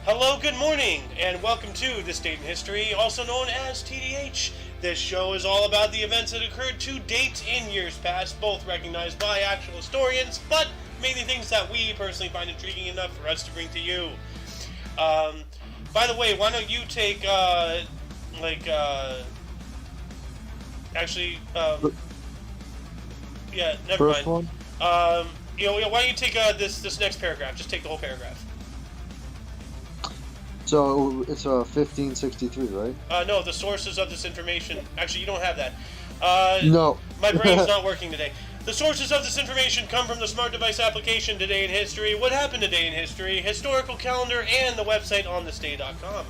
Hello, good morning, and welcome to This Date in History, also known as TDH. This show is all about the events that occurred to date in years past, both recognized by actual historians, but mainly things that we personally find intriguing enough for us to bring to you. By the way, why don't you take, yeah, never First mind. one? Why don't you take this next paragraph? Just take the whole paragraph. So it's 1563, right? No, the sources of this information. Actually, you don't have that. No. My brain's not working today. The sources of this information come from the smart device application Today in History, What Happened Today in History, Historical Calendar, and the website onthisday.com.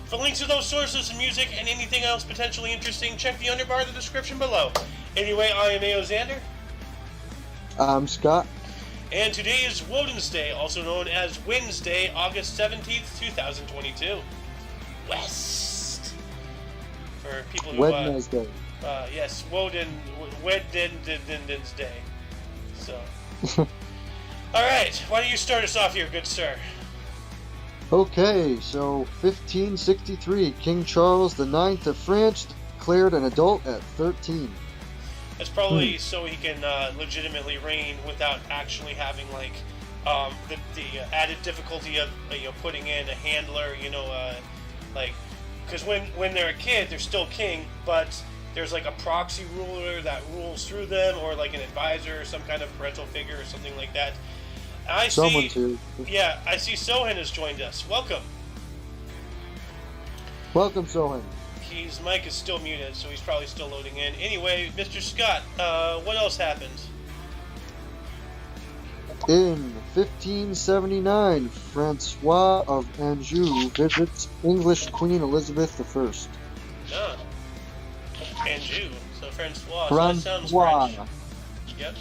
For links to those sources and music and anything else potentially interesting, check the underbar of the description below. Anyway, I am A.O. Xander. I'm Scott. And today is Woden's Day, also known as Wednesday, August 17th, 2022. West. For people who... Wednesday. Yes, Wednesday's Day. So... Alright, why don't you start us off here, good sir? Okay, so 1563, King Charles IX of France declared an adult at 13. That's probably so he can legitimately reign without actually having the added difficulty of putting in a handler. Because when they're a kid, they're still king, but there's like a proxy ruler that rules through them, or like an advisor, or some kind of parental figure, or something like that. I see Sohan has joined us. Welcome. Welcome, Sohan. His mic is still muted, so he's probably still loading in. Anyway, Mr. Scott, what else happened? In 1579, Francois of Anjou visits English Queen Elizabeth I. Ah, Anjou. So Francois. So that sounds French. Yep.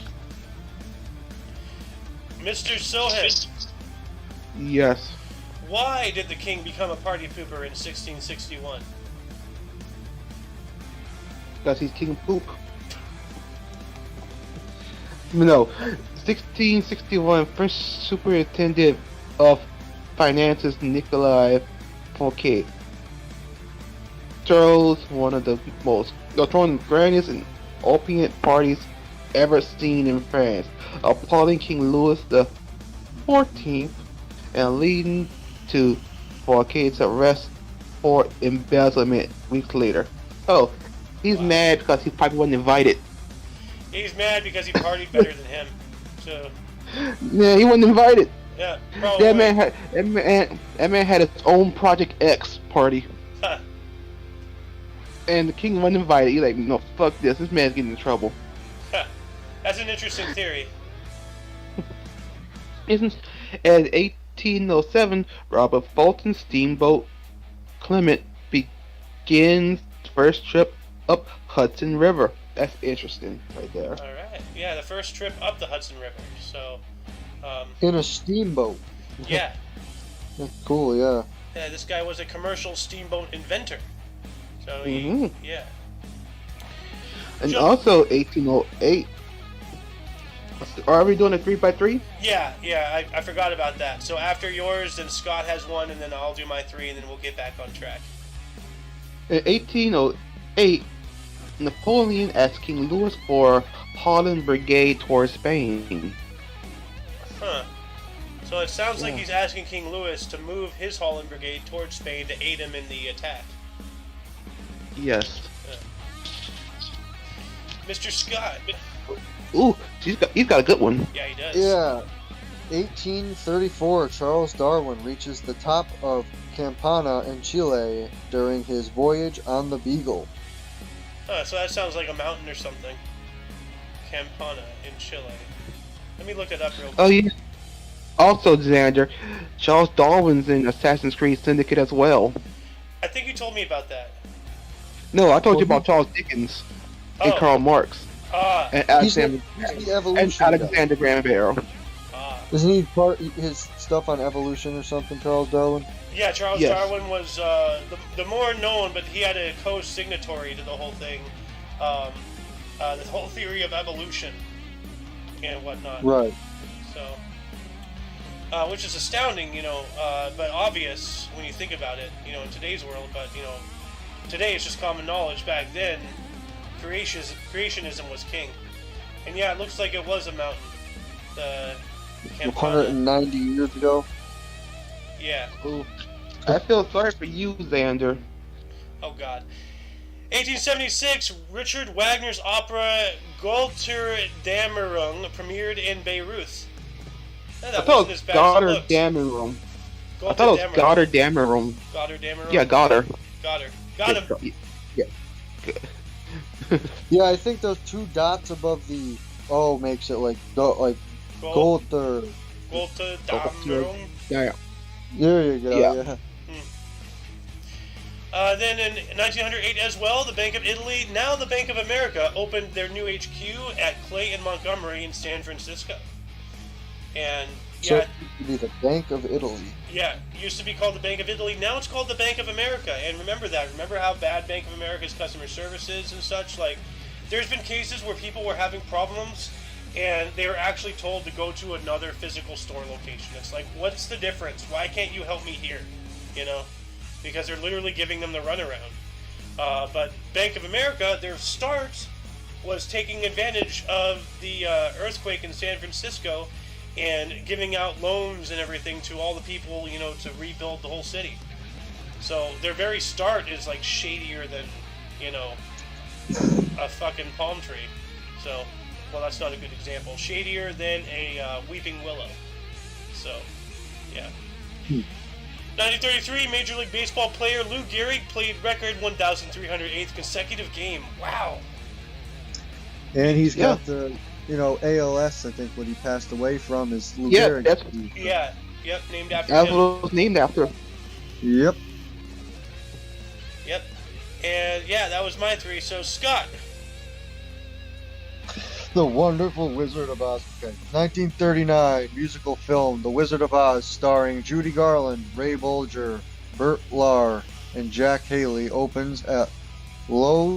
Mr. Sohan. Yes. Why did the king become a party pooper in 1661? Because he's King Poop. No, 1661 French Superintendent of Finances Nicolas Fouquet throws one of the grandest and opiate parties ever seen in France, appalling King Louis the XIV and leading to Fouquet's arrest for embezzlement weeks later. Oh, he's mad because he probably wasn't invited. He's mad because he partied better than him. So. Yeah, he wasn't invited. Yeah, probably. That man had his own Project X party. Huh. And the king wasn't invited. He's like, no, fuck this. This man's getting in trouble. Huh. That's an interesting theory. In 1807, Robert Fulton steamboat Clement begins first trip up Hudson River. That's interesting, right there. All right. Yeah, the first trip up the Hudson River. So. In a steamboat. Yeah. That's cool, yeah. Yeah, this guy was a commercial steamboat inventor. So yeah. And also 1808. Are we doing a 3x3? Yeah, I forgot about that. So after yours, then Scott has one, and then I'll do my three, and then we'll get back on track. In 1808, Napoleon asked King Louis for Holland Brigade towards Spain. Huh. So it sounds like he's asking King Louis to move his Holland Brigade towards Spain to aid him in the attack. Yes. Mr. Scott. Ooh, he's got a good one. Yeah, he does. Yeah. 1834, Charles Darwin reaches the top of Campana in Chile during his voyage on the Beagle. So that sounds like a mountain or something. Campana in Chile. Let me look it up real quick. Oh, yeah. Also, Xander, Charles Darwin's in Assassin's Creed Syndicate as well. I think you told me about that. No, I told you about Charles Dickens and Karl Marx. And Alexander, he's the evolution Graham Bell. Isn't he part his stuff on evolution or something, Charles Darwin? Yeah, Charles Darwin was the more known, but he had a co-signatory to the whole thing. The whole theory of evolution and whatnot. Right. So, which is astounding, but obvious when you think about it, in today's world. But today it's just common knowledge. Back then, creationism was king, and yeah, it looks like it was a mountain. The Campana. 190 years ago. Yeah. Ooh. I feel sorry for you, Xander. Oh God. 1876, Richard Wagner's opera Gotterdammerung premiered in Beirut. I thought it was Gotterdammerung. I thought it was Gotterdammerung. Gotterdammerung? Yeah, Goddard. Goddard. Got him. Yeah. Yeah, I think those two dots above the O makes it like Gold or Gotterdammerung. Yeah. There you go. Yeah. Then in 1908 as well, the Bank of Italy, now the Bank of America, opened their new HQ at Clay and Montgomery in San Francisco. And So yeah, it used to be the Bank of Italy. yeah, it used to be called the Bank of Italy. Now it's called the Bank of America. And remember that. Remember how bad Bank of America's customer service is and such? Like, there's been cases where people were having problems and they were actually told to go to another physical store location. It's like, what's the difference? Why can't you help me here? Because they're literally giving them the runaround. But Bank of America, their start was taking advantage of the earthquake in San Francisco and giving out loans and everything to all the people, to rebuild the whole city. So their very start is like shadier than, a fucking palm tree. So, well, that's not a good example. Shadier than a weeping willow. So, yeah. 1933, Major League Baseball player Lou Gehrig played record 1,308th consecutive game. Wow. And he's got the, ALS, I think, what he passed away from is Lou Yeah, Gehrig. that's Yep, named after that's him. what it was named after. Yep. Yep. And yeah, that was my three. So, Scott. The Wonderful Wizard of Oz. Okay. 1939 musical film The Wizard of Oz, starring Judy Garland, Ray Bolger, Burt Lahr, and Jack Haley, opens at Lowe's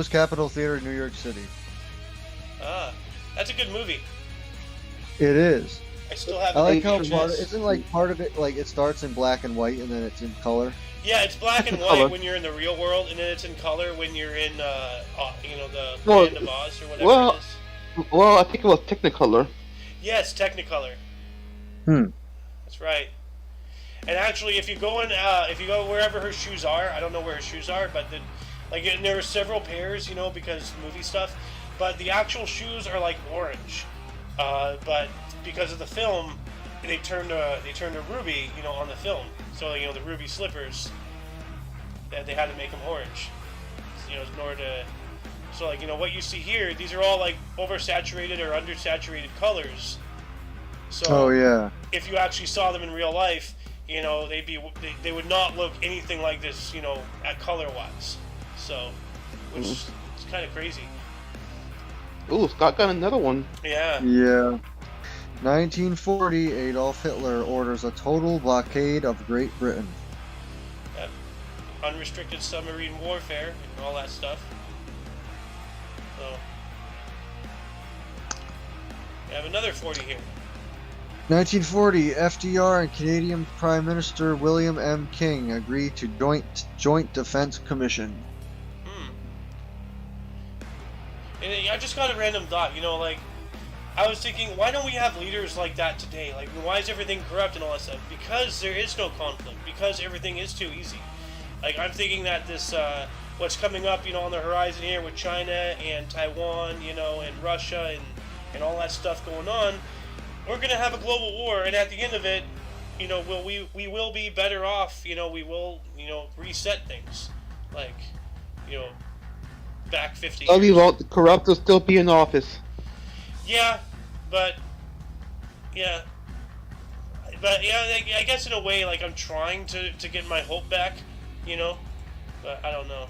Capitol Theater, New York City. That's a good movie. It is. I still have I like it. how part of it like it starts in black and white and then it's in color. Yeah, it's black and Color. white when you're in the real world, and then it's in color when you're in, the Well, Land of Oz or whatever it is. Well, I think it was Technicolor. Yes, Technicolor. That's right. And actually, if you go wherever her shoes are, I don't know where her shoes are, but and there are several pairs, because movie stuff. But the actual shoes are like orange, but because of the film, they turned to ruby, on the film. So the ruby slippers, that they had to make them orange, in order to. So what you see here, these are all like oversaturated or undersaturated colors. So if you actually saw them in real life, they would not look anything like this, at color wise. So, which is kind of crazy. Ooh, Scott got another one. Yeah. Yeah. 1940, Adolf Hitler orders a total blockade of Great Britain. Unrestricted submarine warfare and all that stuff. So, we have another 40 here. 1940, FDR and Canadian Prime Minister William M. King agree to Joint Defense Commission. And I just got a random thought, I was thinking, why don't we have leaders like that today? Like, why is everything corrupt and all that stuff? Because there is no conflict. Because everything is too easy. Like, I'm thinking that this, what's coming up, on the horizon here with China and Taiwan, and Russia and all that stuff going on, we're going to have a global war, and at the end of it, we will be better off, we will, reset things. Like, back 50 years. The corrupt will still be in office. Yeah, but yeah, I guess in a way, like, I'm trying to get my hope back, but I don't know.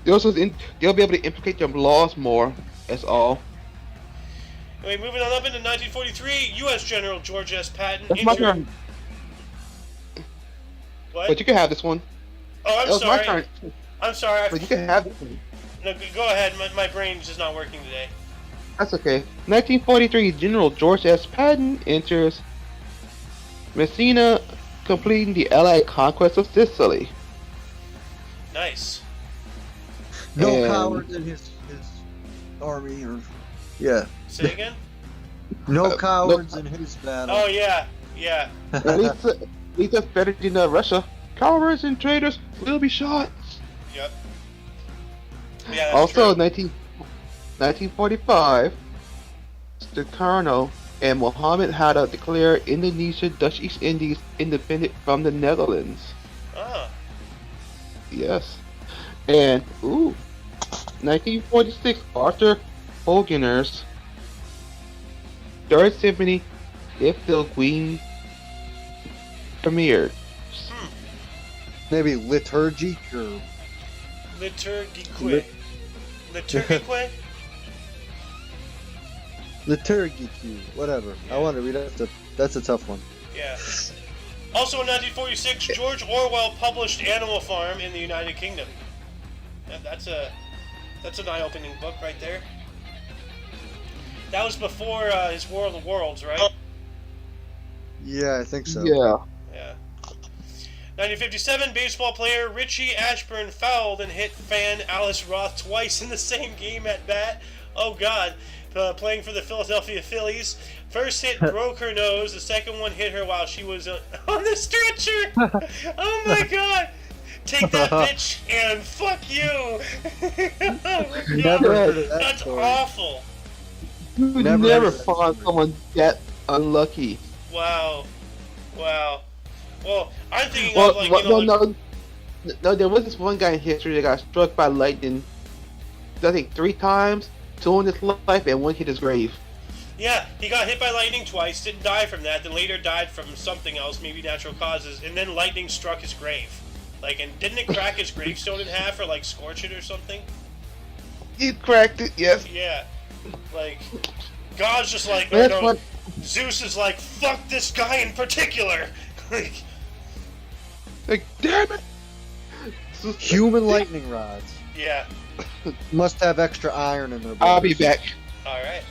They'll be able to implicate their laws more. That's all. Anyway, moving on up into 1943, U.S. General George S. Patton. That's my turn. What? But you can have this one. Oh, I'm That was sorry. my turn. I'm sorry. But you can have this one. No, go ahead. My brain's just not working today. That's okay. 1943, General George S. Patton enters Messina, completing the Allied conquest of Sicily. Nice. No And- cowards in his army, or yeah, Say again? no no- cowards in his battle. Oh, yeah. Yeah. At least that's better than Russia. Cowards and traitors will be shot. Yep. Yeah, that's Also, true. 1945, Sukarno and Mohammed Hatta declare Indonesia Dutch East Indies independent from the Netherlands. Ah. Yes. And, 1946, Arthur Hogener's Third Symphony, If the Queen, premiered. Maybe liturgic or Liturgique. Liturgique? liturgic, whatever. Yeah. I wonder. We'd have to. That's a tough one. Yeah. Also in 1946, George Orwell published Animal Farm in the United Kingdom. That's an eye-opening book right there. That was before his War of the Worlds, right? Yeah, I think so. Yeah. Yeah. 1957, baseball player Richie Ashburn fouled and hit fan Alice Roth twice in the same game at bat. Oh God. Playing for the Philadelphia Phillies. First hit broke her nose. The second one hit her while she was on the stretcher. Oh my God. Take that, bitch, and fuck you. Oh my God. Never heard of that That's story. awful. You Never never heard of that find story. someone that unlucky. Wow. Wow. Well, I'm thinking Well, of like, well, you know, no, there was this one guy in history that got struck by lightning, I think 3 times, 2 in his life, and 1 hit his grave. yeah, he got hit by lightning twice, didn't die from that, then later died from something else, maybe natural causes, and then lightning struck his grave. Like, and didn't it crack his gravestone in half or like scorch it or something? He cracked it, yes. Yeah. Like, God's just like, That's no, what- Zeus is like, fuck this guy in particular. Like, damn it! Human lightning rods Yeah. must have extra iron in their. I'll be bodies. back. All right.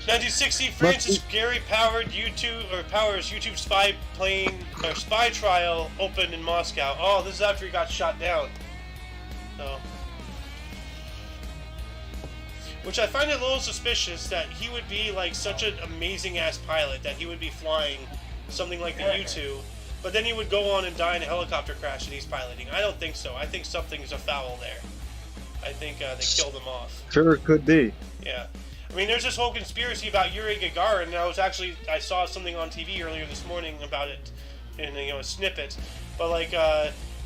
1960, Francis Gary Powers YouTube spy trial opened in Moscow. Oh, this is after he got shot down. So, which I find it a little suspicious that he would be like such an amazing ass pilot that he would be flying something like the U-2, but then he would go on and die in a helicopter crash that he's piloting. I don't think so. I think something's afoul there. I think they killed him off. Sure, it could be. Yeah. I mean, there's this whole conspiracy about Yuri Gagarin, and I saw something on TV earlier this morning about it, in a snippet. But like,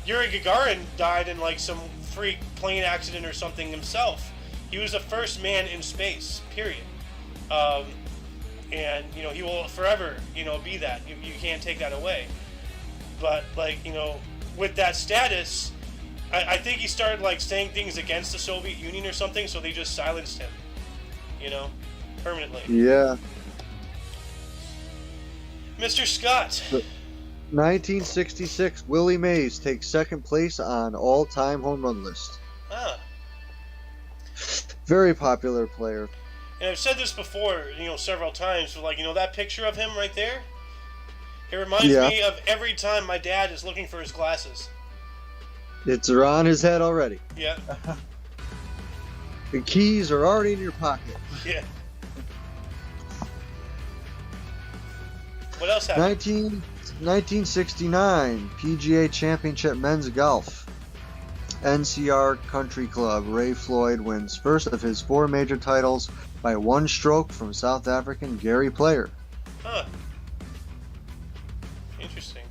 Yuri Gagarin died in like some freak plane accident or something himself. He was the first man in space. Period. And he will forever be that. You can't take that away. But like with that status, I think he started like saying things against the Soviet Union or something, so they just silenced him. Permanently. Yeah. Mr. Scott. 1966, Willie Mays takes second place on all-time home run list. Ah. Very popular player. And I've said this before, several times, but like, that picture of him right there, it reminds me of every time my dad is looking for his glasses. It's on his head already. Yeah. The keys are already in your pocket. Yeah. What else happened? 1969, PGA Championship Men's Golf. NCR Country Club. Ray Floyd wins first of his 4 major titles by 1 stroke from South African Gary Player. Huh. Interesting.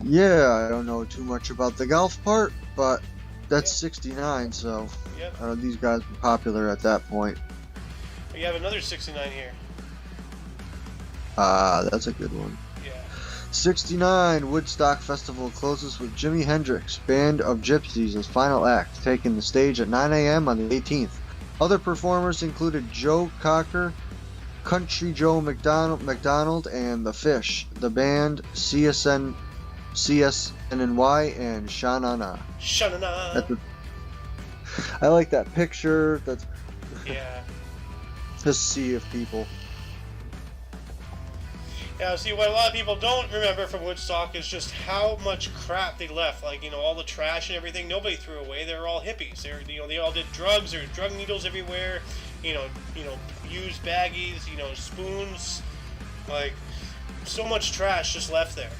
Yeah, I don't know too much about the golf part, but that's 69, so Yep. these guys were popular at that point. We have another 69 here. That's a good one. Yeah. 69, Woodstock Festival closes with Jimi Hendrix, Band of Gypsies as final act, taking the stage at 9 a.m. on the 18th. Other performers included Joe Cocker, Country Joe McDonald, and The Fish. The band CSNNY, and Sha-Na-Na. Sha-na-na. I like that picture. That's Yeah. Just sea of people. Yeah, see, what a lot of people don't remember from Woodstock is just how much crap they left. Like, all the trash and everything, nobody threw away. They were all hippies. They all did drugs. There were drug needles everywhere. Used baggies, spoons. Like, so much trash just left there.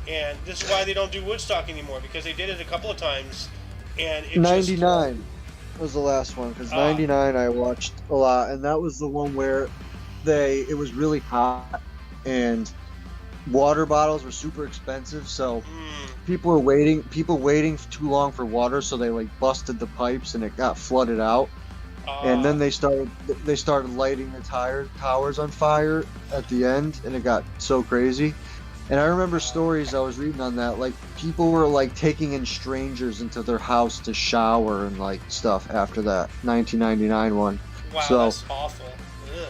And this is why they don't do Woodstock anymore, because they did it a couple of times, and it 99 was the last one, because 99 I watched a lot, and that was the one where it was really hot, and water bottles were super expensive, so people waiting too long for water, so they like busted the pipes and it got flooded out. And then they started lighting the towers on fire at the end, and it got so crazy. And I remember stories I was reading on that, like people were like taking in strangers into their house to shower and like stuff after that 1999 one. Wow, so, that's awful. Ugh.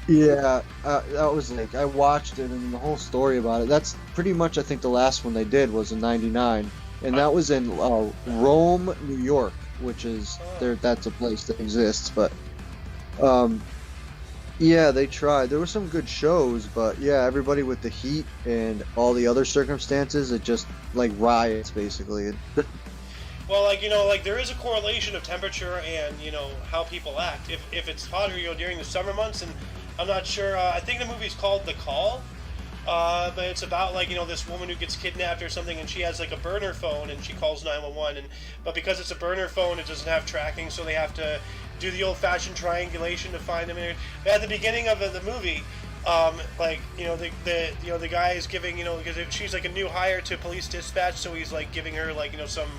Yeah, that was like, I watched it and the whole story about it. That's pretty much, I think the last one they did was in 99, and that was in Rome, New York, which is that's a place that exists. But yeah, they tried. There were some good shows, but yeah, everybody with the heat and all the other circumstances, it just like riots basically. Well, there is a correlation of temperature and how people act. If it's hotter, during the summer months, and I'm not sure. I think the movie's called The Call, but it's about this woman who gets kidnapped or something, and she has like a burner phone, and she calls 911. But because it's a burner phone, it doesn't have tracking, so they have to do the old-fashioned triangulation to find them. But at the beginning of the movie, the guy is giving because she's like a new hire to police dispatch, so he's like giving her some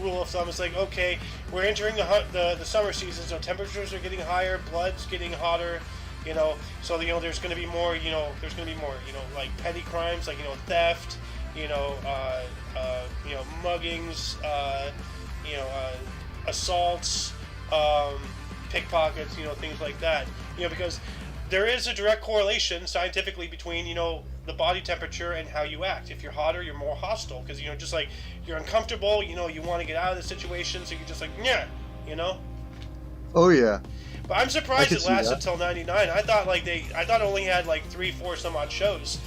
rule of thumb. It's like, okay, we're entering the summer season, so temperatures are getting higher, blood's getting hotter. So there's going to be more. Like petty crimes, like theft, muggings, assaults, pickpockets, things like that. Because there is a direct correlation scientifically between the body temperature and how you act. If you're hotter, you're more hostile, because just like you're uncomfortable. You want to get out of the situation, so you're just like, yeah, Oh yeah. But I'm surprised it lasted until 99. I thought it only had like 3-4 some odd shows.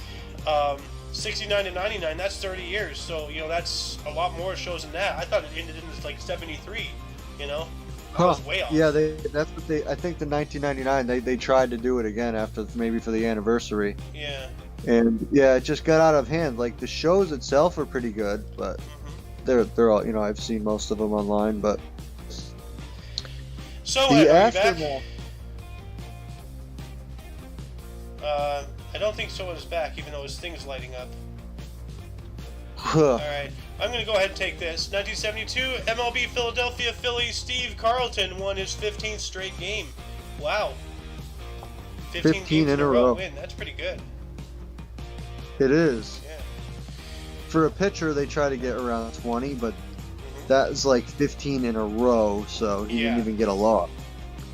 69 to 99, that's 30 years. So that's a lot more shows than that. I thought it ended in like 73. That was way off. Yeah, that's what I think the 1999 they tried to do it again after, maybe for the anniversary. Yeah. And yeah, it just got out of hand. Like the shows itself are pretty good, but they're all I've seen most of them online, but. So, the aftermath. I don't think so is back, even though his thing's lighting up. Alright, I'm going to go ahead and take this. 1972, MLB Philadelphia Phillies Steve Carlton won his 15th straight game. Wow. 15 games in a row win. That's pretty good. It is. Yeah. For a pitcher, they try to get around 20, but that's like 15 in a row, so he didn't even get a loss.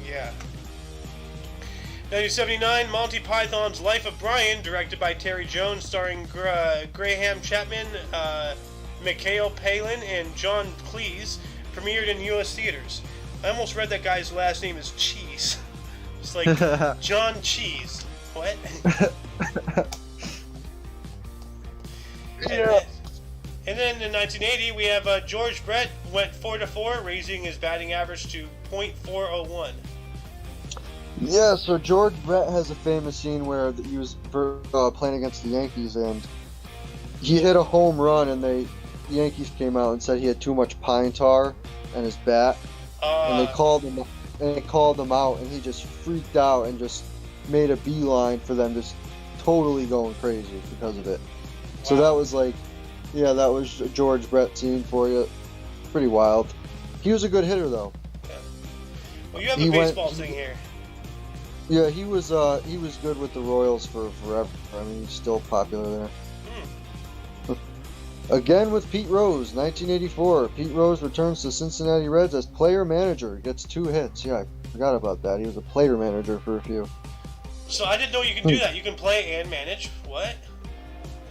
Yeah. 1979, Monty Python's Life of Brian, directed by Terry Jones, starring Graham Chapman, Mikhail Palin, and John Cleese, premiered in U.S. theaters. I almost read that guy's last name is Cheese. It's like John Cheese. What? Yeah. And then in 1980, we have George Brett went 4-4, raising his batting average to .401. Yeah, so George Brett has a famous scene where he was playing against the Yankees, and he hit a home run, and the Yankees came out and said he had too much pine tar in his bat, and they called him out, and he just freaked out and just made a beeline for them, just totally going crazy because of it. Wow. So that was like. Yeah, that was George Brett scene for you. Pretty wild. He was a good hitter, though. Yeah. Well, you have a baseball thing here. Yeah, he was good with the Royals for forever. I mean, he's still popular there. Again with Pete Rose, 1984. Pete Rose returns to Cincinnati Reds as player manager. Gets 2 hits. Yeah, I forgot about that. He was a player manager for a few. So I didn't know you can do that. You can play and manage. What?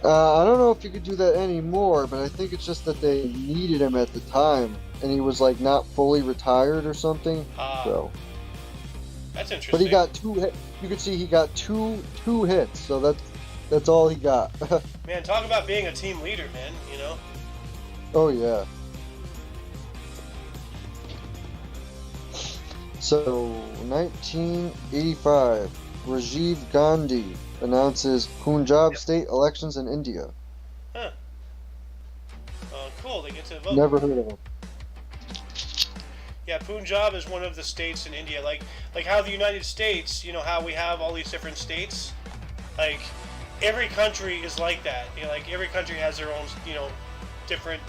I don't know if you could do that anymore, but I think it's just that they needed him at the time, and he was like not fully retired or something. So That's interesting. But he got 2 hits. You can see he got two hits, so that's all he got. Man, talk about being a team leader, man, you know? Oh, yeah. So, 1985, Rajiv Gandhi announces Punjab state elections in India. Huh. Cool, they get to vote. Never heard of him. Yeah, Punjab is one of the states in India. Like how the United States, you know, how we have all these different states. Like, every country is like that. You know, like, every country has their own, you know, different,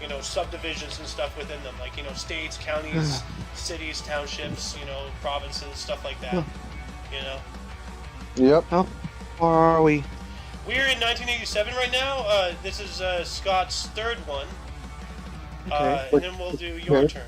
you know, subdivisions and stuff within them. Like, you know, states, counties, cities, townships, you know, provinces, stuff like that. You know? Yep. How far are we? We're in 1987 right now. This is Scott's third one. Okay. And then we'll do your turn.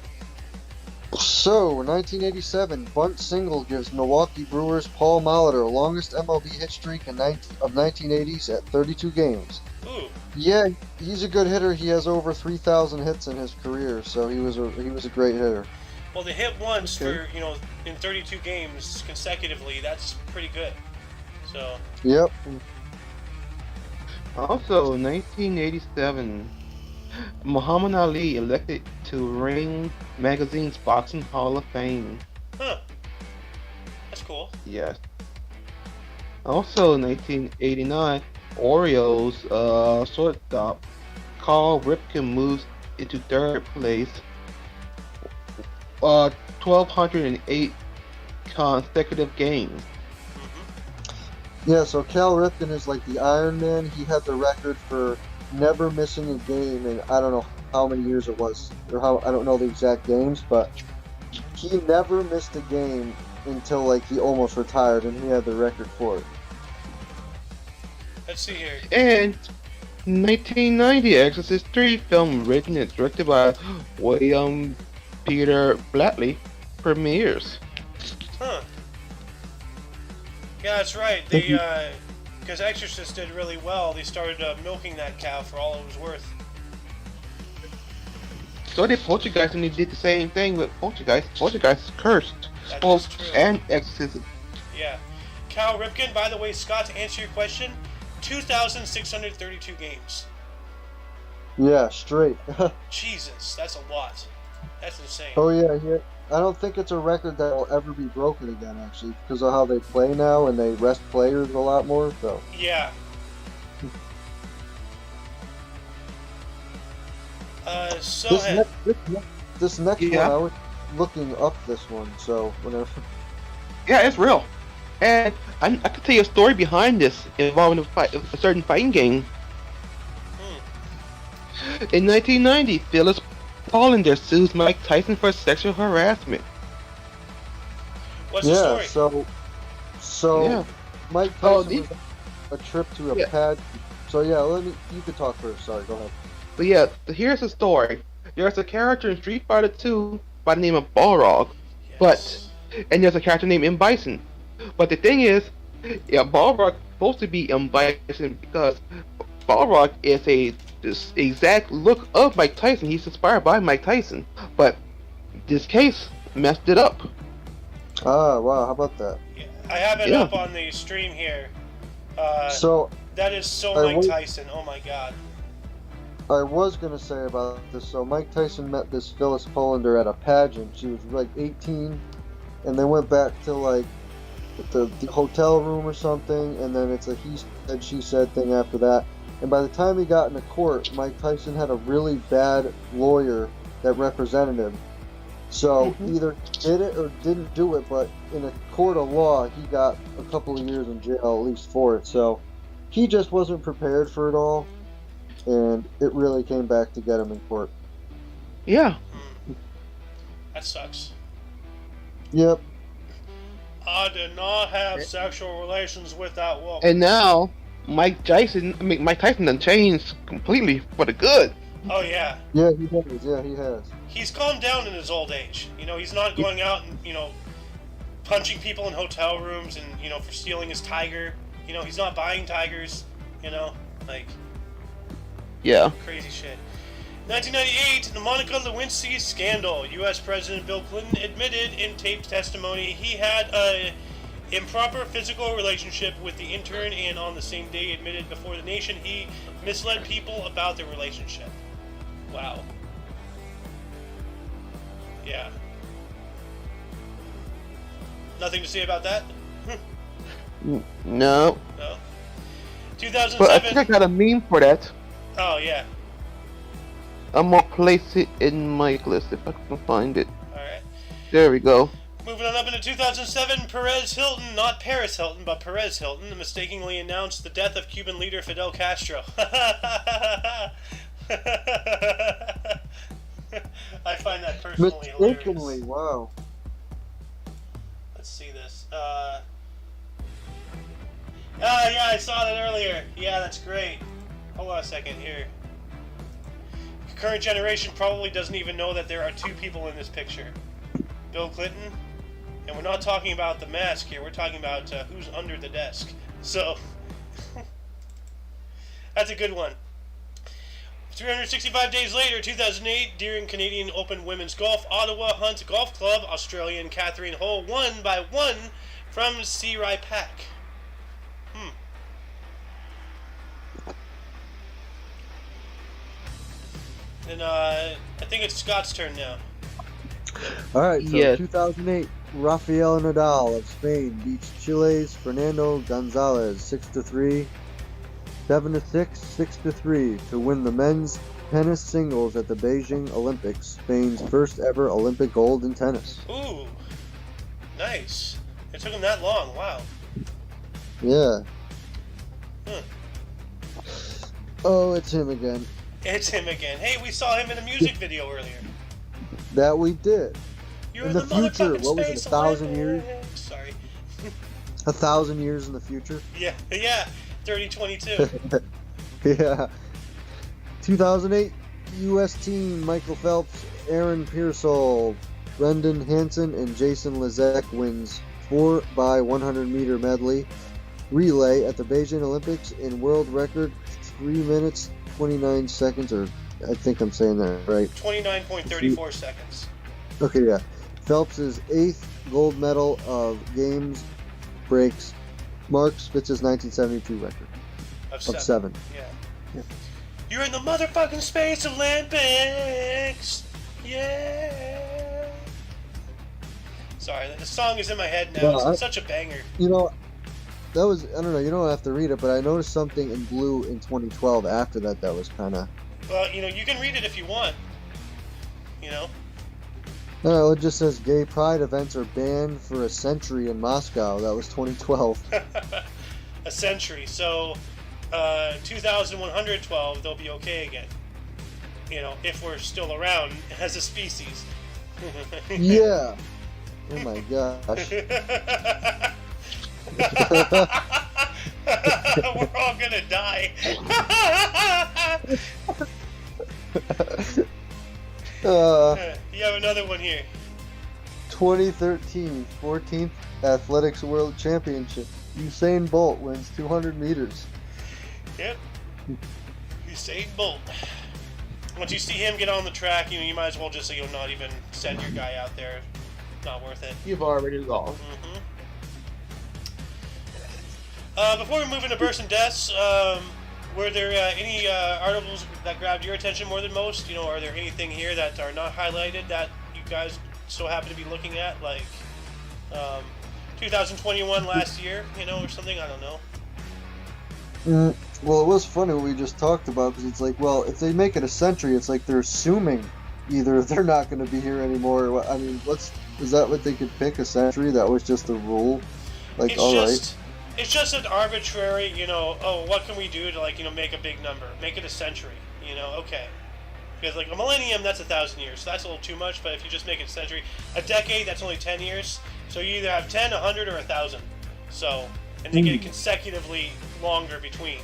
So, 1987, bunt single gives Milwaukee Brewers' Paul Molitor longest MLB hit streak of 1980s at 32 games. Ooh. Yeah, he's a good hitter. He has over 3,000 hits in his career, so he was a great hitter. Well, to hit once for, you know, in 32 games consecutively, that's pretty good. So. Yep. Also, 1987, Muhammad Ali elected to Ring Magazine's Boxing Hall of Fame. Huh. That's cool. Yes. Also, 1989, Orioles shortstop Carl Ripken moves into third place. 1,208 consecutive games. Yeah, so Cal Ripken is like the Iron Man. He had the record for never missing a game in I don't know how many years it was, or I don't know the exact games, but he never missed a game until like he almost retired, and he had the record for it. Let's see here. And 1990, Exorcist 3 film written and directed by William Peter Blatty premieres. Huh. Yeah, that's right. They, because Exorcist did really well, they started milking that cow for all it was worth. So did Poltergeist, and they did the same thing with Poltergeist. Poltergeist is cursed. That Well, is true. and Exorcism. Yeah. Cal Ripken, by the way, Scott, to answer your question, 2,632 games. Yeah, straight. Jesus, that's a lot. That's insane. Oh yeah. I don't think it's a record that will ever be broken again, actually, because of how they play now, and they rest players a lot more. So. Yeah. This next one, I was looking up this one, so whenever. Yeah, it's real. And I can tell you a story behind this involving a certain fighting game. In 1990, Phyllis Pollender sues Mike Tyson for sexual harassment. What's the story? So Yeah. Mike Tyson was a trip to a pad. So yeah, you could talk first. Sorry, go ahead. But yeah, here's the story. There's a character in Street Fighter 2 by the name of Balrog, and there's a character named M. Bison. But the thing is, Balrog is supposed to be M. Bison because Balrog is this exact look of Mike Tyson. He's inspired by Mike Tyson. But this case messed it up. Ah, wow, how about that? Yeah, I have it up on the stream here. So that is so Mike Tyson. Oh my God. I was gonna say about this. So Mike Tyson met this Phyllis Pollender at a pageant. She was like 18, and they went back to like the hotel room or something, and then it's a he said she said thing after that. And by the time he got into court, Mike Tyson had a really bad lawyer that represented him. So either did it or didn't do it, but in a court of law, he got a couple of years in jail at least for it. So he just wasn't prepared for it all, and it really came back to get him in court. Yeah. That sucks. Yep. I did not have sexual relations with that woman. And now Mike Tyson done changed completely for the good. Oh yeah. Yeah, he has. Yeah, he has. He's calmed down in his old age. You know, he's not going out and, you know, punching people in hotel rooms and, you know, for stealing his tiger. You know, he's not buying tigers. You know, like. Yeah. Crazy shit. 1998, the Monica Lewinsky scandal. U.S. President Bill Clinton admitted in taped testimony he had a improper physical relationship with the intern, and on the same day admitted before the nation he misled people about their relationship. Wow. Yeah. Nothing to say about that? No. No? But I 2007. think I got a meme for that. Oh, yeah. I'm gonna place it in my list if I can find it. Alright. There we go. Moving on up into 2007, Perez Hilton, not Paris Hilton, but Perez Hilton, mistakenly announced the death of Cuban leader Fidel Castro. I find that personally Mistakenly, hilarious. wow. Let's see this. Yeah, I saw that earlier. Yeah, that's great. Hold on a second here. Current generation probably doesn't even know that there are two people in this picture. Bill Clinton, and we're not talking about the mask here, we're talking about who's under the desk. So, that's a good one. 365 days later, 2008, during Canadian Open Women's Golf, Ottawa Hunt Golf Club, Australian Catherine Ho won by 1 from Sirai Pak. And I think it's Scott's turn now. All right, so Yes. 2008, Rafael Nadal of Spain beats Chile's Fernando Gonzalez 6-3, 7-6, 6-3 to win the men's tennis singles at the Beijing Olympics, Spain's first ever Olympic gold in tennis. Ooh, nice. It took him that long. Wow. Yeah. Huh. Oh, it's him again. It's him again. Hey, we saw him in a music video earlier. That we did. You're In the future, motherfucking what was it, Space 1,000 years? Olympics. Sorry. 1,000 years in the future. Yeah, 3022. Yeah. 2008, U.S. team Michael Phelps, Aaron Pearsall, Brendan Hansen, and Jason Lezek wins 4x100 meter medley relay at the Beijing Olympics in world record 3 minutes 29 seconds, or I think I'm saying that right. 29.34 seconds. Okay, yeah. Phelps' 8th gold medal of games breaks Mark Spitz's 1972 record Of of 7. 7. Yeah. You're in the motherfucking Space Olympics. Yeah. Sorry, the song is in my head now. Yeah, It's such a banger. You know, that was, I don't know, you don't have to read it, but I noticed something in blue in 2012 after that was kind of... Well, you can read it if you want. You know? No, it just says gay pride events are banned for a century in Moscow. That was 2012. A century. So, 2112, they'll be okay again. You know, if we're still around as a species. Yeah. Oh my gosh. We're all gonna die. You have another one here. 2013 14th Athletics World Championship. Usain Bolt wins 200 meters. Yep. Usain Bolt. Once you see him get on the track, you might as well just not even send your guy out there. Not worth it. You've already lost. Before we move into births and deaths, were there any articles that grabbed your attention more than most? Are there anything here that are not highlighted that you guys so happen to be looking at, like 2021 last year, or something? I don't know. Well, it was funny what we just talked about, because it's like, well, if they make it a century, it's like they're assuming either they're not going to be here anymore. I mean, is that what they could pick, a century? That was just the rule? Like, alright. It's just an arbitrary, oh, what can we do to, make a big number? Make it a century, okay. Because, a millennium, that's 1,000 years, so that's a little too much, but if you just make it a century, a decade, that's only 10 years, so you either have 10, 100, or 1,000. So, and they get consecutively longer between.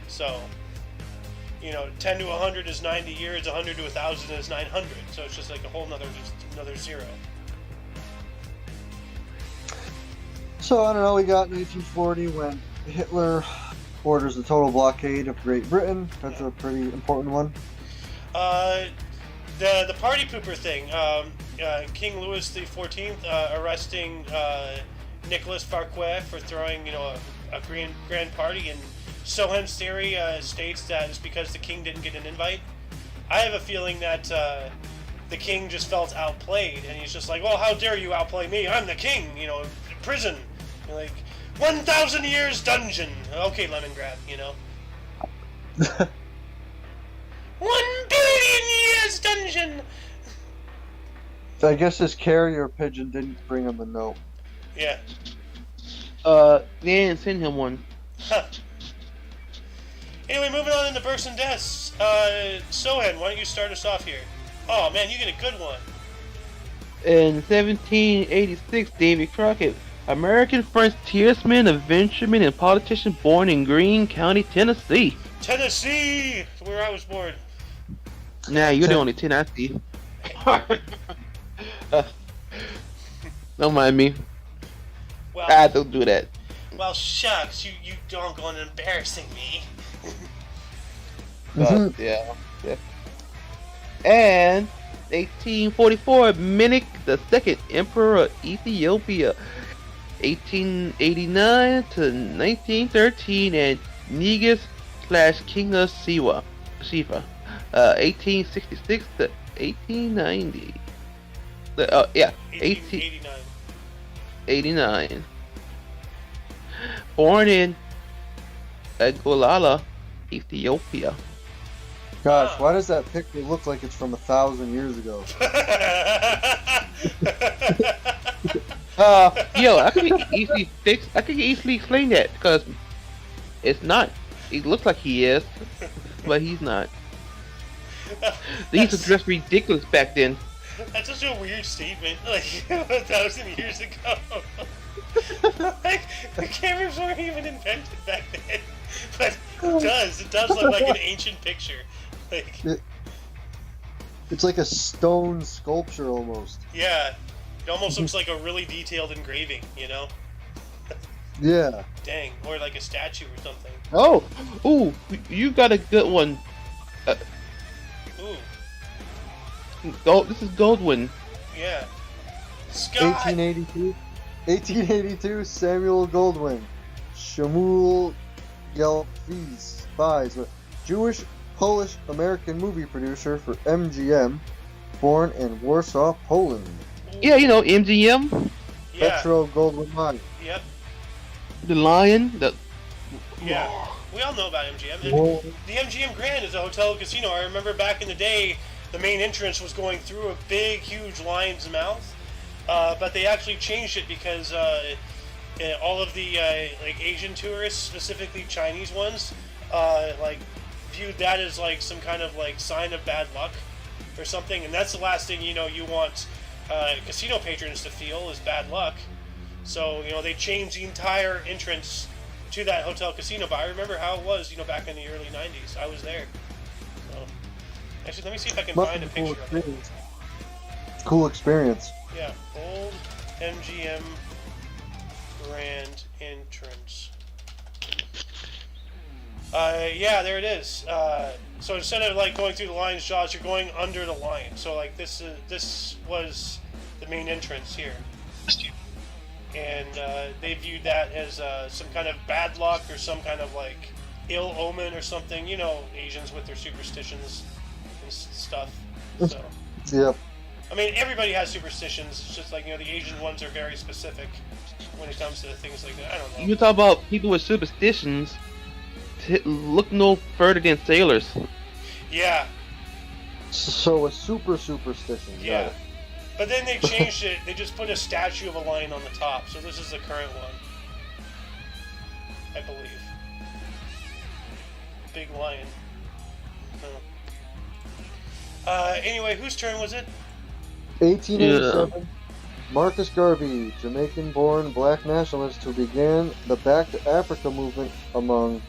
So, 10 to 100 is 90 years, 100 to 1,000 is 900, so it's just like a whole another zero. So, I don't know, we got 1940 when Hitler orders the total blockade of Great Britain. That's a pretty important one. Uh, the party pooper thing. King Louis the XIV arresting Nicholas Farquet for throwing a grand party, and Sohen's theory states that it's because the king didn't get an invite. I have a feeling that the king just felt outplayed, and he's just like, well, how dare you outplay me? I'm the king, prison. Like, 1,000 years dungeon. Okay, Lemongrab, 1 billion years dungeon! I guess his carrier pigeon didn't bring him a note. Yeah. They didn't send him one. Huh. Anyway, moving on into births and deaths. Sohen, why don't you start us off here? Oh man, you get a good one. In 1786, Davy Crockett, American frontiersman, adventureman, and politician born in Greene County, Tennessee. Tennessee! Where I was born. Nah, you're the only Tennessee. Don't mind me. Well, Don't do that. well, shucks, you doggone embarrassing me. But, yeah. And 1844, Menek II, Emperor of Ethiopia. 1889 to 1913, and Negus / King of Siwa. 1866 to 1890. 1889. 89. Born in Golala, Ethiopia. Gosh, why does that picture look like it's from 1,000 years ago? I could easily fix. I could easily explain that because it's not. It looks like he is, but he's not. These were dressed ridiculous back then. That's such a weird statement. Like 1,000 years ago. Like the cameras weren't even invented back then. But it does look like an ancient picture. Like It's like a stone sculpture almost. yeah. It almost looks like a really detailed engraving, Yeah. Dang, or like a statue or something. Oh, ooh, you got a good one. Ooh, Gold. This is Goldwyn. yeah. Scott! 1882, Samuel Goldwyn. Shmuel Yelfis Spies, a Jewish Polish American movie producer for MGM, born in Warsaw, Poland. Yeah, MGM, Yeah. Petro Goldwyn. Yep. the Lion. Yeah. We all know about MGM. And Whoa. the MGM Grand is a hotel casino. I remember back in the day, the main entrance was going through a big, huge lion's mouth. But they actually changed it because all of the like Asian tourists, specifically Chinese ones, like viewed that as like some kind of like sign of bad luck or something. And that's the last thing you want casino patrons to feel is bad luck. So they changed the entire entrance to that hotel casino. But I remember how it was, back in the early '90s. I was there. So actually, let me see if I can find a picture of it. Cool experience. Yeah, old MGM Grand entrance. Yeah, there it is. So instead of like going through the lion's jaws, you're going under the lion. So like this was the main entrance here, and they viewed that as some kind of bad luck or some kind of like ill omen or something. Asians with their superstitions and stuff. So. Yeah. I mean, everybody has superstitions. It's just like, the Asian ones are very specific when it comes to things like that. I don't know. You talk about people with superstitions. Look no further than sailors. Yeah. So a super superstition. Got Yeah. it. But then they changed it. They just put a statue of a lion on the top. So this is the current one. I believe. Big lion. Anyway, whose turn was it? 1887. Marcus Garvey, Jamaican-born black nationalist who began the Back to Africa movement among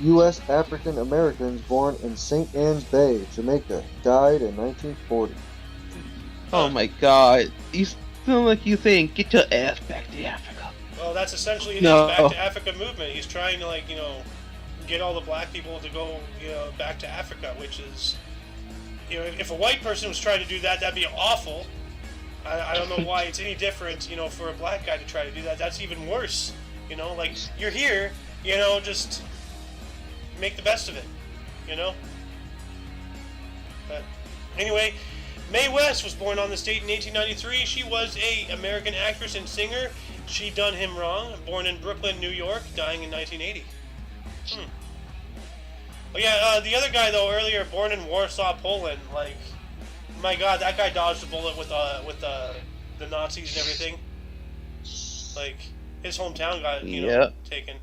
U.S. African Americans born in St. Ann's Bay, Jamaica, died in 1940. Oh my God! You sound like you saying, "Get your ass back to Africa." Well, that's essentially his No. Back to Africa movement. He's trying to, get all the black people to go, back to Africa, which is You know, if a white person was trying to do that, that'd be awful. I don't know why it's any different, you know, for a black guy to try to do that. That's even worse. You know, like, you're here, you know, just make the best of it, you know? But anyway, Mae West was born on this date in 1893. She was an American actress and singer. She Done Him Wrong, born in Brooklyn, New York, dying in 1980. Oh yeah, the other guy though earlier, born in Warsaw, Poland. Like, my God, that guy dodged a bullet with the Nazis and everything. Like, his hometown got taken.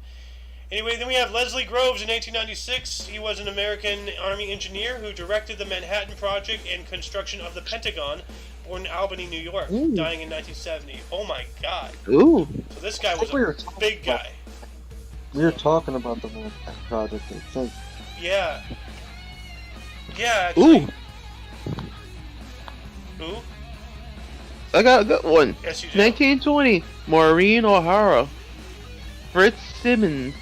Anyway, then we have Leslie Groves in 1896. He was an American Army engineer who directed the Manhattan Project and construction of the Pentagon. Born in Albany, New York, dying in 1970. Oh my God! Ooh. So this guy was a big guy. We were talking about the Manhattan Project, I think. Yeah. Yeah. Actually. Ooh. I got a good one. Yes, you do. 1920. Maureen O'Hara. Fritz Simmons.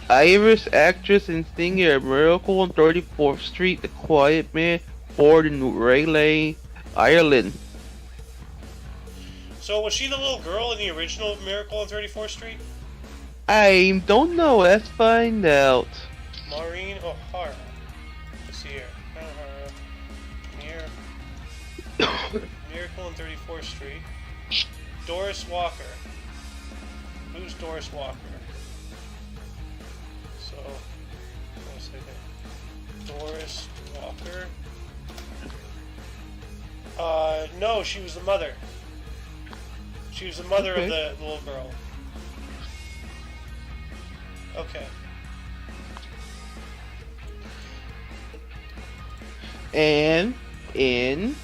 Irish actress and singer. Miracle on 34th Street. The Quiet Man. Born in Rayleigh, Ireland. So was she the little girl in the original Miracle on 34th Street? I don't know. Let's find out. Maureen O'Hara. Let's see here. Miracle on 34th Street. Doris Walker. Who's Doris Walker? So, one second. Doris Walker. No, she was the mother. She was the mother of the little girl. Okay. And in...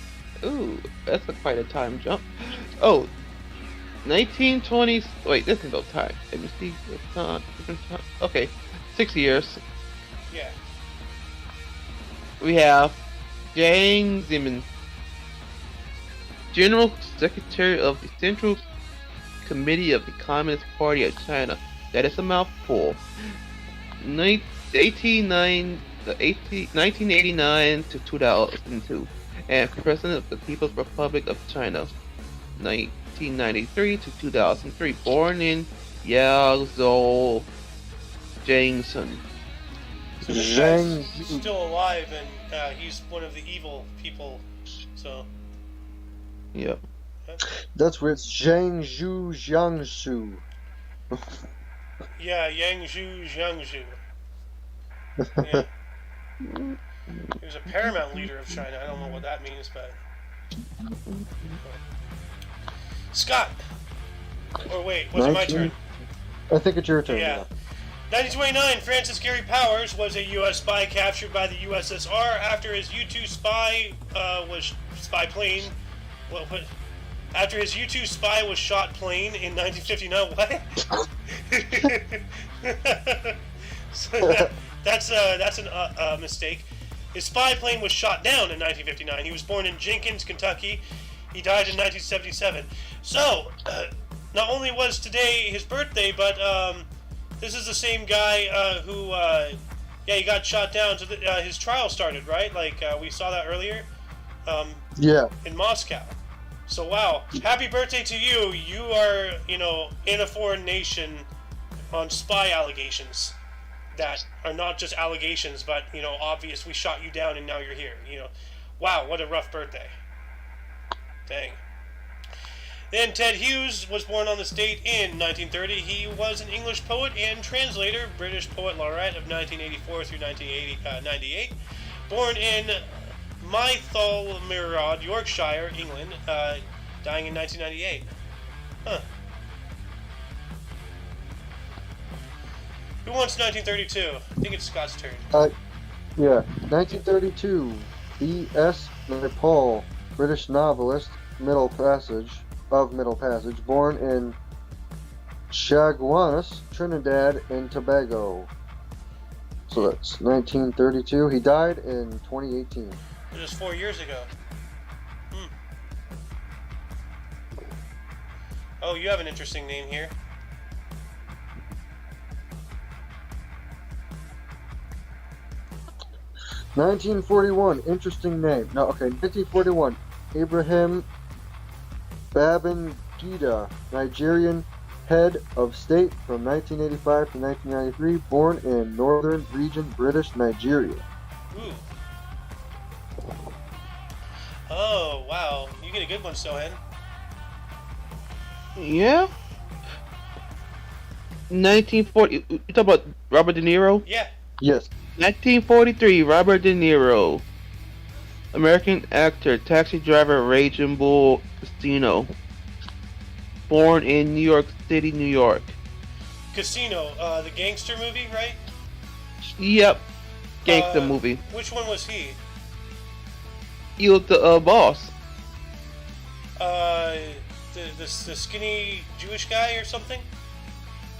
Ooh, that's quite a time jump. Oh, 1920s... Wait, this is no time. Let me see. It's not... Okay, 6 years. Yeah. We have Jiang Zemin, General Secretary of the Central Committee of the Communist Party of China. That is a mouthful. 1989 to 2002. And President of the People's Republic of China. 1993 to 2003. Born in Yaozhou, Jiangsun. So this guy's still alive, and he's one of the evil people. So. Yep. That's where it's Zhang Zhu Jiangsu. Yeah, Yangzhou Jiangzhou. Yeah. He was a paramount leader of China. I don't know what that means, but... Scott! Or wait, was it my turn? I think it's your turn. Yeah. 1929, Francis Gary Powers was a U.S. spy captured by the USSR after his U-2 spy plane. After his U-2 spy was shot plane in 1959. What? So that's a mistake. His spy plane was shot down in 1959. He was born in Jenkins, Kentucky. He died in 1977. So, not only was today his birthday, but this is the same guy who, he got shot down. So his trial started, right? Like we saw that earlier. In Moscow. So wow, happy birthday to you. You are, in a foreign nation on spy allegations that are not just allegations, but, obvious. We shot you down and now you're here. Wow, what a rough birthday. Dang. Then Ted Hughes was born on this date in 1930. He was an English poet and translator, British poet laureate of 1984 through 1998. Born in Mytholmyrod, Yorkshire, England, dying in 1998. Huh. Who wants 1932? I think it's Scott's turn. 1932. B.S. Naipaul, British novelist, Middle Passage, born in Chaguanas, Trinidad and Tobago. So that's 1932. He died in 2018. It was 4 years ago. Oh, you have an interesting name here. 1941, interesting name. No, okay, 1941, Abraham Babangida, Nigerian head of state from 1985 to 1993, born in Northern Region, British Nigeria. Ooh. Oh, wow. You get a good one, Sohan. Yeah. 1940. You talk about Robert De Niro? Yeah. Yes. 1943. Robert De Niro. American actor, taxi driver, Raging Bull, Casino. Born in New York City, New York. Casino, the gangster movie, right? Yep. Gangster movie. Which one was he? He was the boss. The skinny Jewish guy or something?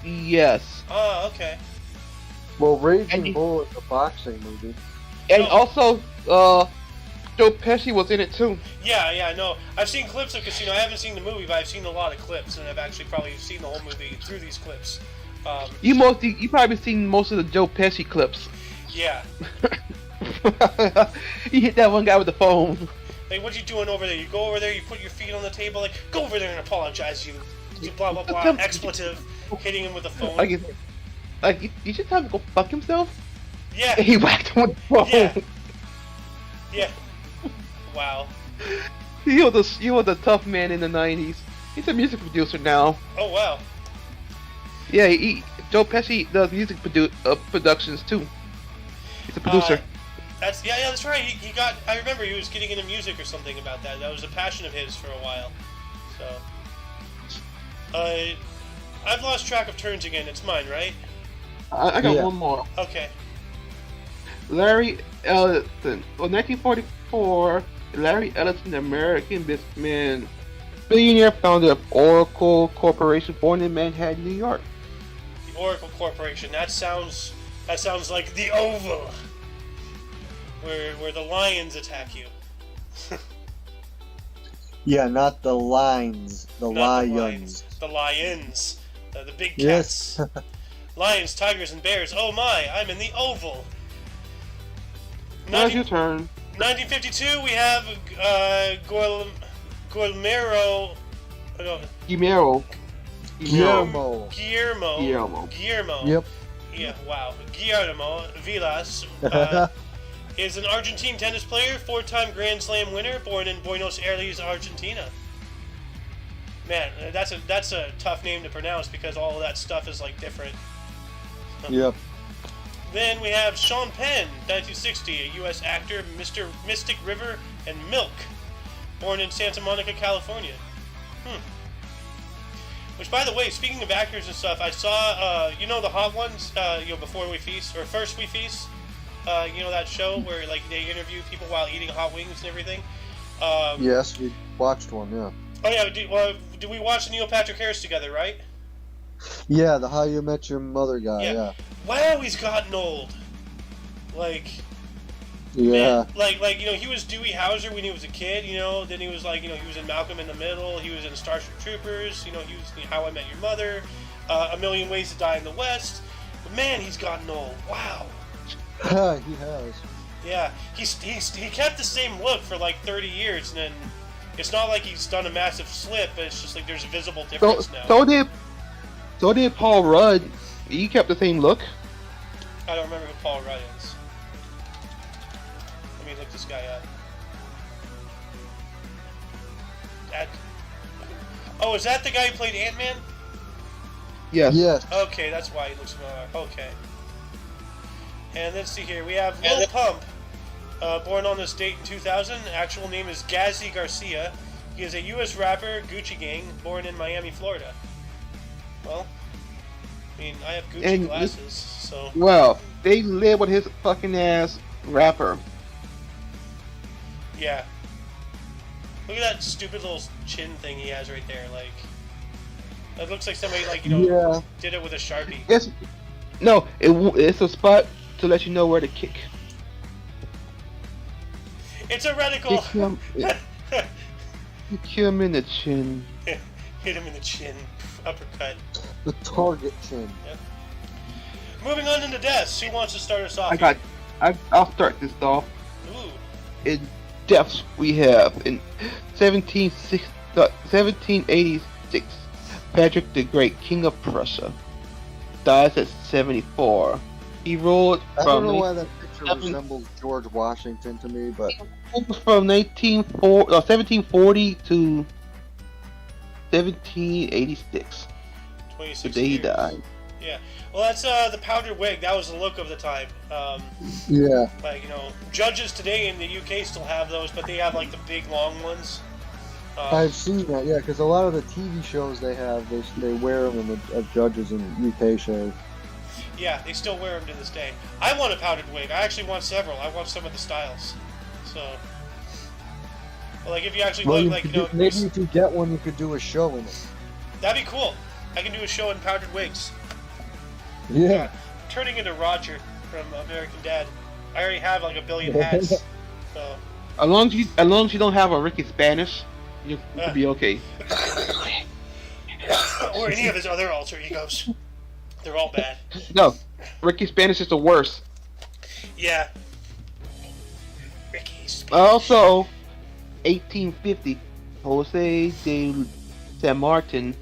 Yes. Ah, okay. Well, Raging Bull is a boxing movie. And also, Joe Pesci was in it too. Yeah, no. I've seen clips of Casino. I haven't seen the movie, but I've seen a lot of clips, and I've actually probably seen the whole movie through these clips. You probably seen most of the Joe Pesci clips. Yeah. You hit that one guy with the phone. Like, what you doing over there? You go over there, you put your feet on the table, like, go over there and apologize, you blah, blah, blah, expletive, hitting him with the phone. You should tell him to go fuck himself? Yeah. And he whacked him with the phone. Yeah. Wow. He was a tough man in the 90s. He's a music producer now. Oh, wow. Yeah, Joe Pesci does music productions too. He's a producer. That's right. He got. I remember he was getting into music or something about that. That was a passion of his for a while. So, I've lost track of turns again. It's mine, right? I got one more. Okay. Larry Ellison. Well, 1944. Larry Ellison, American businessman, billionaire, founder of Oracle Corporation, born in Manhattan, New York. The Oracle Corporation. That sounds like the Oval, where the lions attack you. Yeah, not the lines. The lions. The lions. The big Yes. cats. Lions, tigers, and bears. Oh my! I'm in the Oval. Now's your turn. 1952, we have Guillermo. Guillermo. Yep. Yeah, wow. Guillermo Vilas is an Argentine tennis player, 4-time Grand Slam winner, born in Buenos Aires, Argentina. Man, that's a tough name to pronounce because all of that stuff is like different. Yep. Then we have Sean Penn, 1960, a U.S. actor, Mr. Mystic River and Milk, born in Santa Monica, California. Which, by the way, speaking of actors and stuff, I saw, the Hot Ones, Before We Feast, or First We Feast, that show where, like, they interview people while eating hot wings and everything. Yes, we watched one, yeah. Oh, yeah, did we watch Neil Patrick Harris together, right? Yeah, the How You Met Your Mother guy, yeah. Wow, he's gotten old. Like... Yeah. Man, he was Dewey Hauser when he was a kid, then he was he was in Malcolm in the Middle, he was in Starship Troopers, he was in How I Met Your Mother, A Million Ways to Die in the West. But man, he's gotten old. Wow. He has. Yeah, he kept the same look for like 30 years, and then it's not like he's done a massive slip, but it's just like there's a visible difference now. So did Paul Rudd. He kept the same look. I don't remember who Paul Rudd is. Let me look this guy up. Is that the guy who played Ant-Man? Yes. Yes. Okay, that's why he looks familiar. Okay. And let's see here. We have Lil Pump, born on this date in 2000. Actual name is Gazzy Garcia. He is a U.S. rapper, Gucci Gang, born in Miami, Florida. Well, I mean, I have Gucci glasses, so... Well, they live with his fucking ass rapper. Yeah. Look at that stupid little chin thing he has right there, like... It looks like somebody, did it with a Sharpie. It's a spot to let you know where to kick. It's a reticle! Kill him in the chin. Hit him in the chin. Uppercut. The target chin. Yep. Moving on into deaths. Who wants to start us off? I'll start this off. Ooh. In deaths, we have in 1786, Patrick the Great, King of Prussia, dies at 74. He ruled I don't know from why that picture resembles George Washington to me, but from 1740 to 1786. 26 The day he years. died. Yeah. Well, that's the powdered wig. That was the look of the time. yeah. Like, judges today in the UK still have those, but they have like the big long ones. I've seen that, yeah, because a lot of the TV shows they have, they wear them as judges in UK shows. Yeah, they still wear them to this day. I want a powdered wig. I actually want several. I want some of the styles. So, well, like if you actually look like, maybe if you get one, you could do a show in it. that'd be cool. I can do a show in powdered wigs. Yeah. Turning into Roger from American Dad. I already have like a billion hats. So. As long as you don't have a Ricky Spanish, you could be okay. Or any of his other alter egos. They're all bad. No, Ricky Spanish is the worst. Yeah. Ricky Spanish. Also, 1850, Jose de San Martin,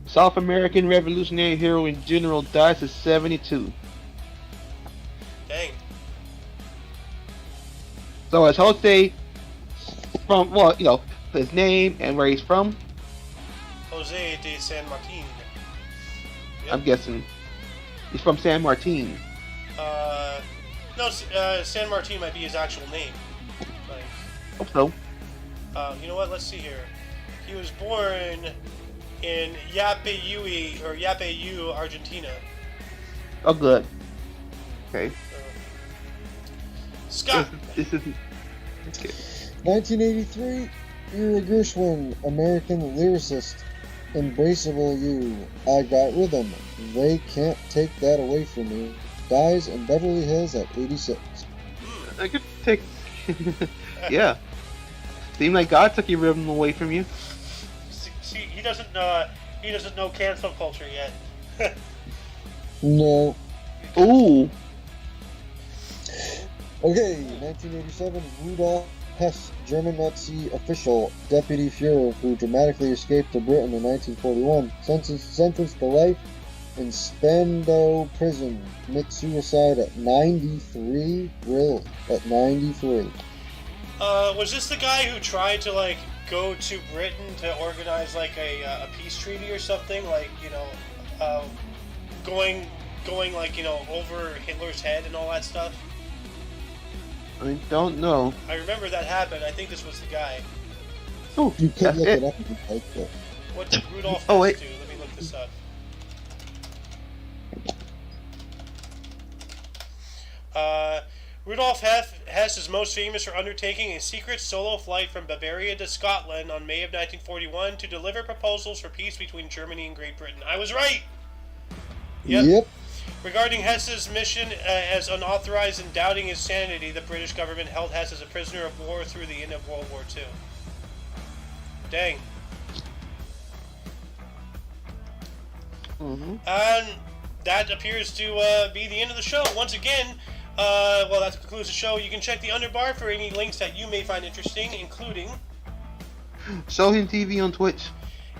South American revolutionary hero and general, dies at 72. Dang. So as Jose, from his name and where he's from, Jose de San Martin. Yep. I'm guessing he's from San Martin. No, San Martin might be his actual name. Like, Hope so. you know what? Let's see here. He was born in Yapeyú, Argentina. Oh, good. Okay. Scott. This isn't. Okay. 1983, Ira Gershwin, American lyricist. Embraceable You, I Got Rhythm, They Can't Take That Away From Me, dies in Beverly Hills at 86. I could take. Yeah. Seemed like God took your rhythm away from you. See, he doesn't know cancel culture yet. No. Ooh. Okay, 1987, Rudolf Hess, German Nazi official, deputy Fuhrer who dramatically escaped to Britain in 1941, sentenced to life in Spandau prison, commits suicide at 93? Really? At 93. Was this the guy who tried to like go to Britain to organize like a peace treaty or something? Like going like over Hitler's head and all that stuff. I don't know. I remember that happened. I think this was the guy. Oh, You could that's look it. it up if you'd like to. What did Rudolf Oh, Hess wait. do? Let me look this up. Rudolf Hess is most famous for undertaking a secret solo flight from Bavaria to Scotland on May of 1941 to deliver proposals for peace between Germany and Great Britain. I was right! Yep. Regarding Hess's mission as unauthorized and doubting his sanity, the British government held Hess as a prisoner of war through the end of World War II. Dang. Mm-hmm. And that appears to be the end of the show. Once again, well, that concludes the show. You can check the underbar for any links that you may find interesting, including... Shohin TV on Twitch.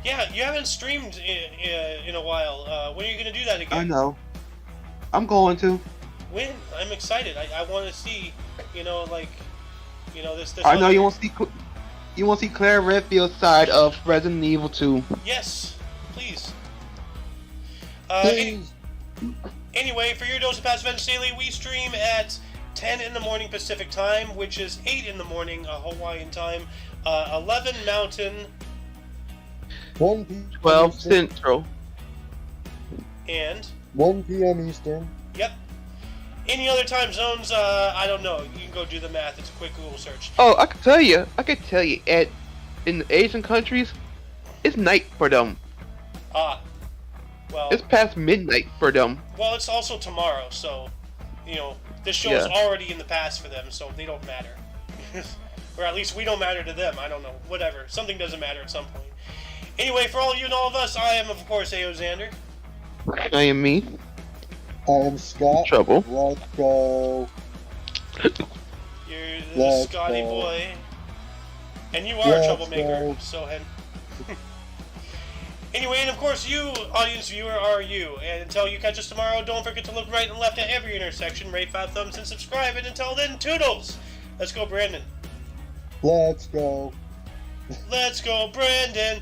Yeah, you haven't streamed in a while. When are you going to do that again? I know. I'm going to. When? I'm excited. I want to see, this I know other- you want to see. You want to see Claire Redfield's side of Resident Evil 2. Yes, please. Please. Anyway, for your dose of Past Events Daily, we stream at 10 in the morning Pacific time, which is 8 in the morning Hawaiian time, 11 Mountain, 1 p.m. 12 Eastern. Central. and 1 p.m. Eastern. yep. Any other time zones? I don't know. You can go do the math. It's a quick Google search. Oh, I could tell you. In the Asian countries, it's night for them. Ah, well, It's past midnight for them. well, it's also tomorrow, so this show is Yeah. already in the past for them, so they don't matter. Or at least we don't matter to them. I don't know. Whatever. Something doesn't matter at some point. Anyway, for all of you and all of us, I am, of course, A.O. Xander. I am me. I am Scott. Trouble. Let's go. You're the Let's Scotty go. boy. And you are a Let's troublemaker, go. so hen. Anyway, and of course you, audience viewer, are you. And until you catch us tomorrow, don't forget to look right and left at every intersection, rate 5 thumbs, and subscribe. And until then, toodles! Let's go, Brandon. Let's go. Let's go, Brandon.